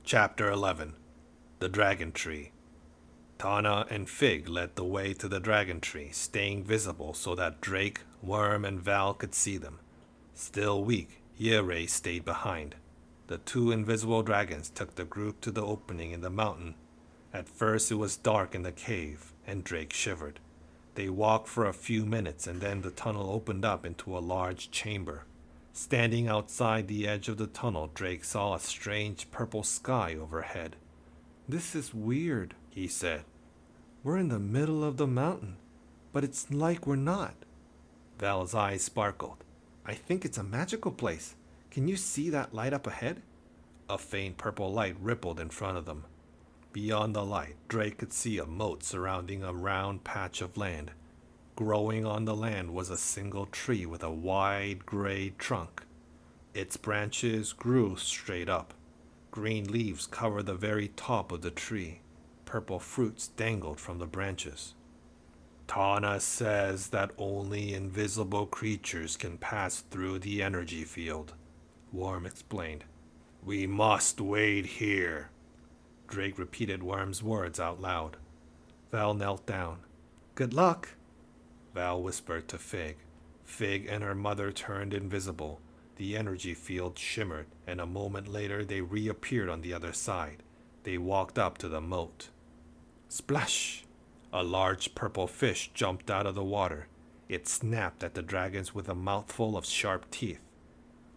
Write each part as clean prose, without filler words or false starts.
Chapter 11. The Dragon Tree. Tana and Fig led the way to the dragon tree, staying visible so that Drake, Worm, and Val could see them. Still weak, Yere stayed behind. The two invisible dragons took the group to the opening in the mountain. At first it was dark in the cave, and Drake shivered. They walked for a few minutes, and then the tunnel opened up into a large chamber. Standing outside the edge of the tunnel, Drake saw a strange purple sky overhead. "This is weird," he said. "We're in the middle of the mountain, but it's like we're not." Val's eyes sparkled. "I think it's a magical place. Can you see that light up ahead?" A faint purple light rippled in front of them. Beyond the light, Drake could see a moat surrounding a round patch of land. Growing on the land was a single tree with a wide gray trunk. Its branches grew straight up. Green leaves covered the very top of the tree. Purple fruits dangled from the branches. "Tana says that only invisible creatures can pass through the energy field," Worm explained. "We must wait here." Drake repeated Worm's words out loud. Val knelt down. "Good luck," Val whispered to Fig. Fig and her mother turned invisible. The energy field shimmered, and a moment later they reappeared on the other side. They walked up to the moat. Splash! A large purple fish jumped out of the water. It snapped at the dragons with a mouthful of sharp teeth.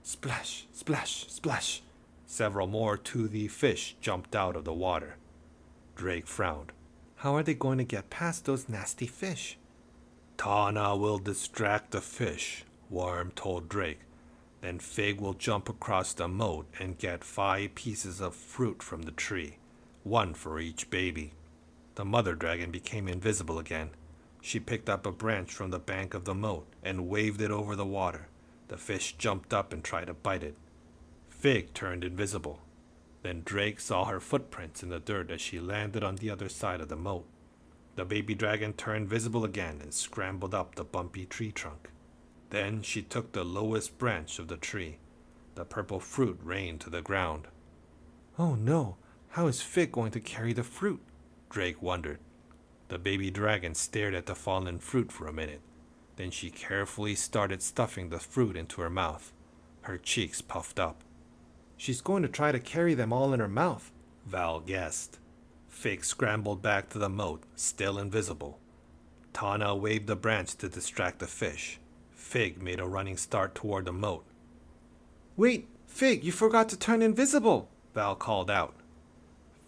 Splash! Splash! Splash! Several more toothy fish jumped out of the water. Drake frowned. "How are they going to get past those nasty fish?" "Tana will distract the fish," Worm told Drake. "Then Fig will jump across the moat and get 5 pieces of fruit from the tree, 1 for each baby." The mother dragon became invisible again. She picked up a branch from the bank of the moat and waved it over the water. The fish jumped up and tried to bite it. Fig turned invisible. Then Drake saw her footprints in the dirt as she landed on the other side of the moat. The baby dragon turned visible again and scrambled up the bumpy tree trunk. Then she took the lowest branch of the tree. The purple fruit rained to the ground. "Oh no, how is Fig going to carry the fruit?" Drake wondered. The baby dragon stared at the fallen fruit for a minute. Then she carefully started stuffing the fruit into her mouth. Her cheeks puffed up. "She's going to try to carry them all in her mouth," Val guessed. Fig scrambled back to the moat, still invisible. Tana waved the branch to distract the fish. Fig made a running start toward the moat. "Wait, Fig, you forgot to turn invisible," Val called out.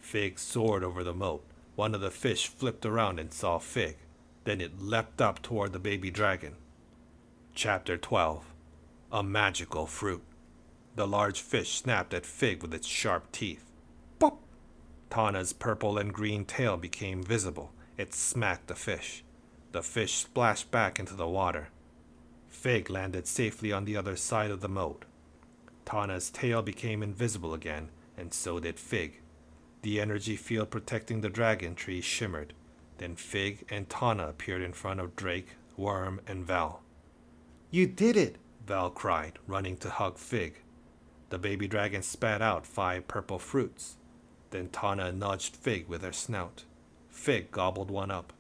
Fig soared over the moat. One of the fish flipped around and saw Fig. Then it leapt up toward the baby dragon. Chapter 12. A Magical Fruit. The large fish snapped at Fig with its sharp teeth. Pop! Tana's purple and green tail became visible. It smacked the fish. The fish splashed back into the water. Fig landed safely on the other side of the moat. Tana's tail became invisible again, and so did Fig. The energy field protecting the dragon tree shimmered. Then Fig and Tana appeared in front of Drake, Worm, and Val. "You did it!" Val cried, running to hug Fig. The baby dragon spat out 5 purple fruits. Then Tana nudged Fig with her snout. Fig gobbled one up.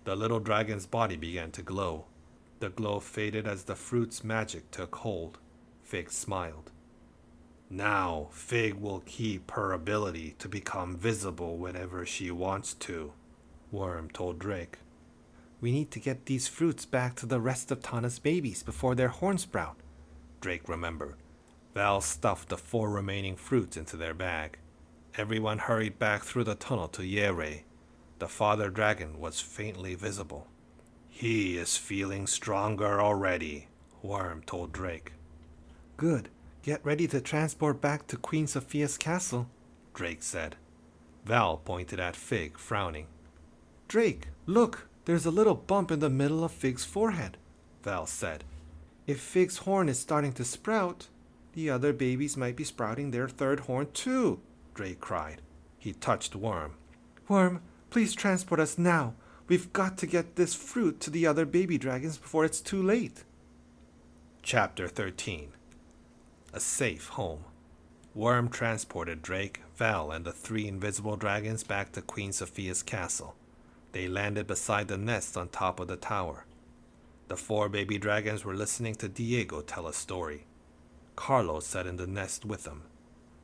The little dragon's body began to glow. The glow faded as the fruit's magic took hold. Fig smiled. "Now, Fig will keep her ability to become visible whenever she wants to," Worm told Drake. "We need to get these fruits back to the rest of Tana's babies before their horns sprout," Drake remembered. Val stuffed the 4 remaining fruits into their bag. Everyone hurried back through the tunnel to Yere. The father dragon was faintly visible. "He is feeling stronger already," Worm told Drake. "Good. Get ready to transport back to Queen Sophia's castle," Drake said. Val pointed at Fig, frowning. "Drake, look, there's a little bump in the middle of Fig's forehead," Val said. "If Fig's horn is starting to sprout, the other babies might be sprouting their 3rd horn too," Drake cried. He touched Worm. "Worm, please transport us now. We've got to get this fruit to the other baby dragons before it's too late." Chapter 13. A Safe Home. Worm transported Drake, Val, and the three invisible dragons back to Queen Sophia's castle. They landed beside the nest on top of the tower. The four baby dragons were listening to Diego tell a story. Carlos sat in the nest with them.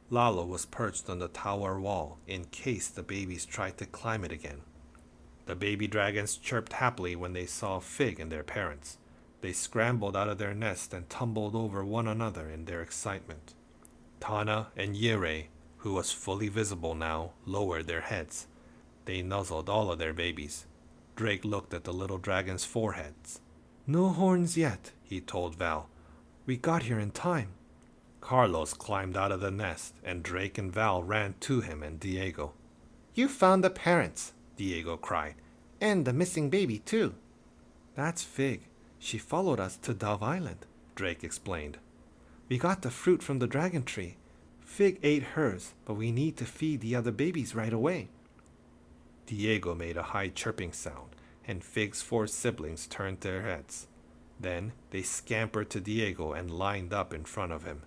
Lalo was perched on the tower wall in case the babies tried to climb it again. The baby dragons chirped happily when they saw Fig and their parents. They scrambled out of their nest and tumbled over one another in their excitement. Tana and Yere, who was fully visible now, lowered their heads. They nuzzled all of their babies. Drake looked at the little dragons' foreheads. "No horns yet," he told Val. "We got here in time." Carlos climbed out of the nest, and Drake and Val ran to him and Diego. "You found the parents," Diego cried. "And the missing baby, too." "That's Fig. She followed us to Dove Island," Drake explained. "We got the fruit from the dragon tree. Fig ate hers, but we need to feed the other babies right away." Diego made a high chirping sound, and Fig's four siblings turned their heads. Then they scampered to Diego and lined up in front of him.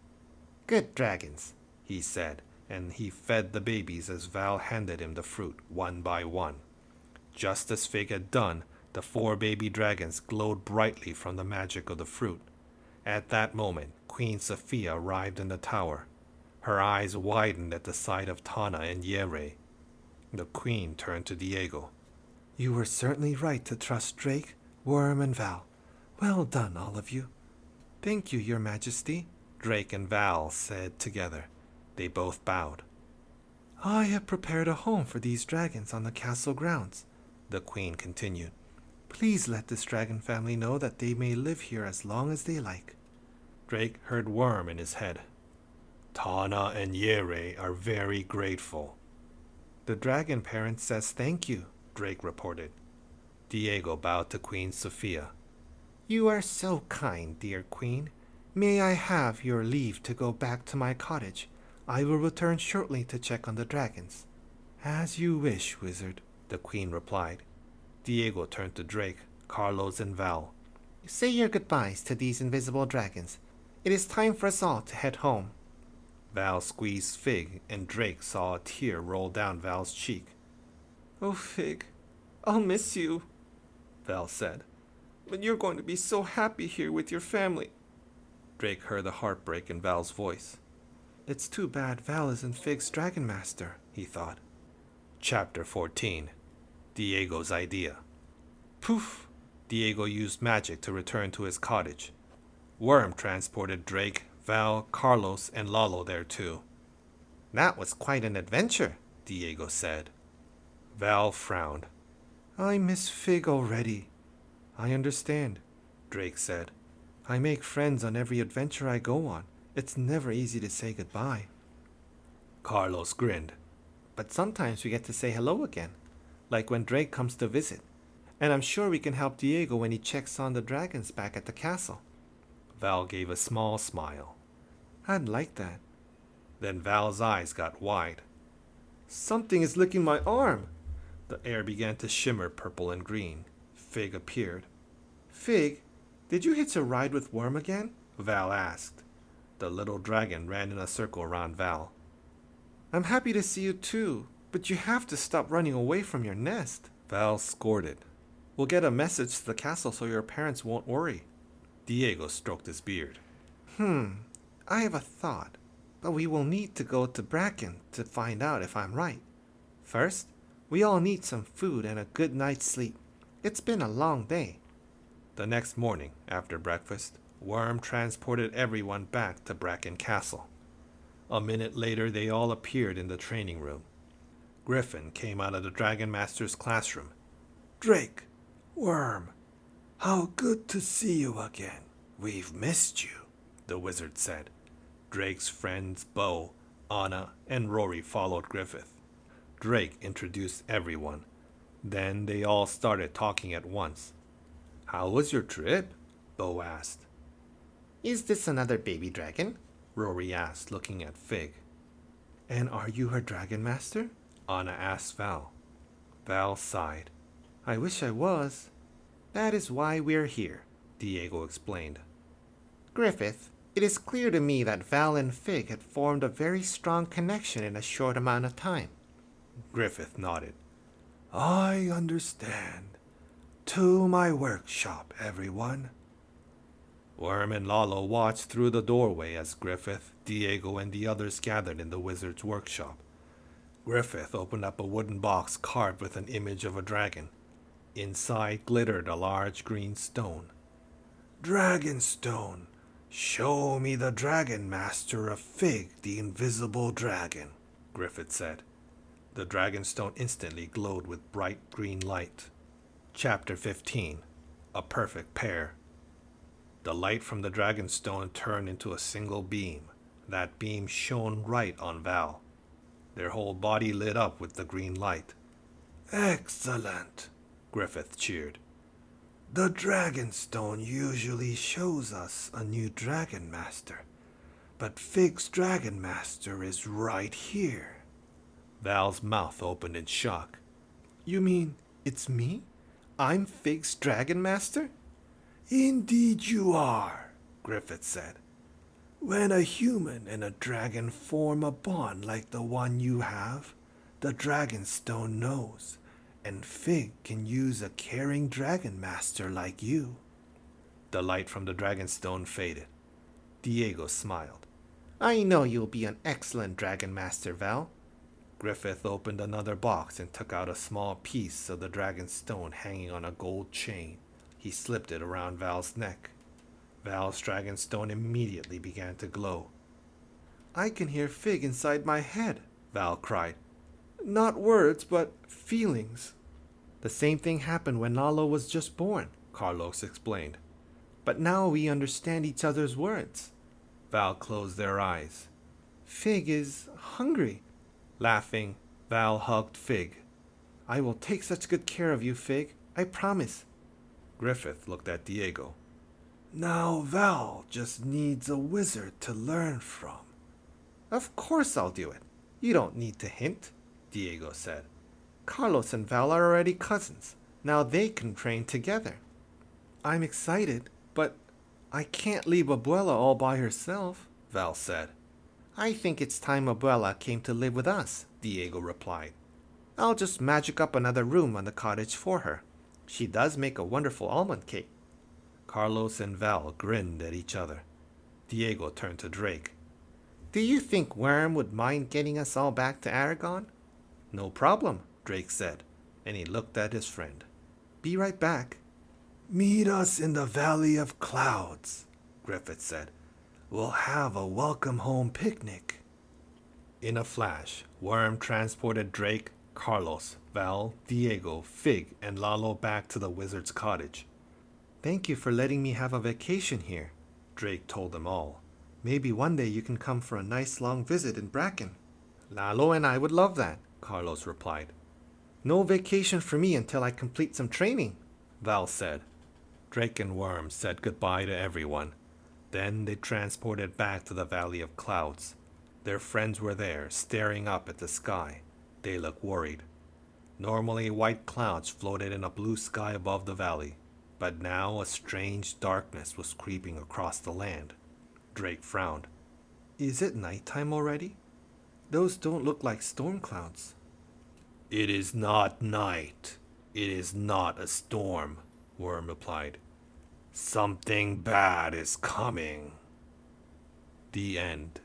"Good dragons," he said, and he fed the babies as Val handed him the fruit one by one. Just as Fig had done, the four baby dragons glowed brightly from the magic of the fruit. At that moment, Queen Sophia arrived in the tower. Her eyes widened at the sight of Tana and Yere. The queen turned to Diego. "You were certainly right to trust Drake, Worm, and Val. Well done, all of you." "Thank you, Your Majesty," Drake and Val said together. They both bowed. "I have prepared a home for these dragons on the castle grounds," the queen continued. "Please let this dragon family know that they may live here as long as they like." Drake heard Worm in his head. "Tana and Yere are very grateful." "The dragon parent says thank you," Drake reported. Diego bowed to Queen Sophia. "You are so kind, dear queen. May I have your leave to go back to my cottage? I will return shortly to check on the dragons." "As you wish, wizard," the queen replied. Diego turned to Drake, Carlos, and Val. "Say your goodbyes to these invisible dragons. It is time for us all to head home." Val squeezed Fig, and Drake saw a tear roll down Val's cheek. "Oh, Fig, I'll miss you," Val said. "But you're going to be so happy here with your family." Drake heard the heartbreak in Val's voice. "It's too bad Val isn't Fig's Dragon Master," he thought. Chapter 14. Diego's Idea. Poof! Diego used magic to return to his cottage. Worm transported Drake, Val, Carlos, and Lalo there too. "That was quite an adventure," Diego said. Val frowned. "I miss Fig already." "I understand," Drake said. "I make friends on every adventure I go on. It's never easy to say goodbye." Carlos grinned. "But sometimes we get to say hello again, like when Drake comes to visit. And I'm sure we can help Diego when he checks on the dragons back at the castle." Val gave a small smile. "I'd like that." Then Val's eyes got wide. "Something is licking my arm." The air began to shimmer purple and green. Fig appeared. "Fig, did you hitch a ride with Worm again?" Val asked. The little dragon ran in a circle around Val. "I'm happy to see you too, but you have to stop running away from your nest." Val scolded. "We'll get a message to the castle so your parents won't worry." Diego stroked his beard. I have a thought, but we will need to go to Bracken to find out if I'm right. First, we all need some food and a good night's sleep. It's been a long day." The next morning, after breakfast, Worm transported everyone back to Bracken Castle. A minute later, they all appeared in the training room. Griffin came out of the Dragon Master's classroom. "Drake, Worm, how good to see you again. We've missed you," the wizard said. Drake's friends Bo, Anna, and Rory followed Griffith. Drake introduced everyone. Then they all started talking at once. "How was your trip?" Bo asked. "Is this another baby dragon?" Rory asked, looking at Fig. "And are you her dragon master?" Anna asked Val. Val sighed. "I wish I was." "That is why we're here," Diego explained. "Griffith, It is clear to me that Val and Fig had formed a very strong connection in a short amount of time. Griffith nodded. I understand. To my workshop, everyone. Worm and Lalo watched through the doorway as Griffith, Diego, and the others gathered in the wizard's workshop. Griffith opened up a wooden box carved with an image of a dragon. Inside glittered a large green stone. Dragonstone. Show me the Dragon Master of Fig, the Invisible Dragon, Griffith said. The dragonstone instantly glowed with bright green light. Chapter 15. A Perfect Pair. The light from the dragonstone turned into a single beam. That beam shone right on Val. Their whole body lit up with the green light. Excellent, Griffith cheered. The Dragonstone usually shows us a new Dragon Master, but Fig's Dragon Master is right here. Val's mouth opened in shock. You mean it's me? I'm Fig's Dragon Master? Indeed you are, Griffith said. When a human and a dragon form a bond like the one you have, the Dragonstone knows, and Fig can use a caring Dragon Master like you. The light from the dragonstone faded. Diego smiled. I know you'll be an excellent Dragon Master, Val. Griffith opened another box and took out a small piece of the dragonstone hanging on a gold chain. He slipped it around Val's neck. Val's dragonstone immediately began to glow. I can hear Fig inside my head, Val cried. Not words, but feelings. The same thing happened when Lalo was just born, Carlos explained. But now we understand each other's words. Val closed their eyes. Fig is hungry. Laughing, Val hugged Fig. I will take such good care of you, Fig. I promise. Griffith looked at Diego. Now Val just needs a wizard to learn from. Of course I'll do it. You don't need to hint, Diego said. Carlos and Val are already cousins. Now they can train together. I'm excited, but I can't leave Abuela all by herself, Val said. I think it's time Abuela came to live with us, Diego replied. I'll just magic up another room on the cottage for her. She does make a wonderful almond cake. Carlos and Val grinned at each other. Diego turned to Drake. Do you think Worm would mind getting us all back to Aragon? No problem, Drake said, and he looked at his friend. Be right back. Meet us in the Valley of Clouds, Griffith said. We'll have a welcome home picnic. In a flash, Worm transported Drake, Carlos, Val, Diego, Fig, and Lalo back to the wizard's cottage. Thank you for letting me have a vacation here, Drake told them all. Maybe one day you can come for a nice long visit in Bracken. Lalo and I would love that, Carlos replied. No vacation for me until I complete some training, Val said. Drake and Worm said goodbye to everyone. Then they transported back to the Valley of Clouds. Their friends were there, staring up at the sky. They looked worried. Normally, white clouds floated in a blue sky above the valley, but now a strange darkness was creeping across the land. Drake frowned. Is it nighttime already? Those don't look like storm clouds. It is not night. It is not a storm, Worm replied. Something bad is coming. The end.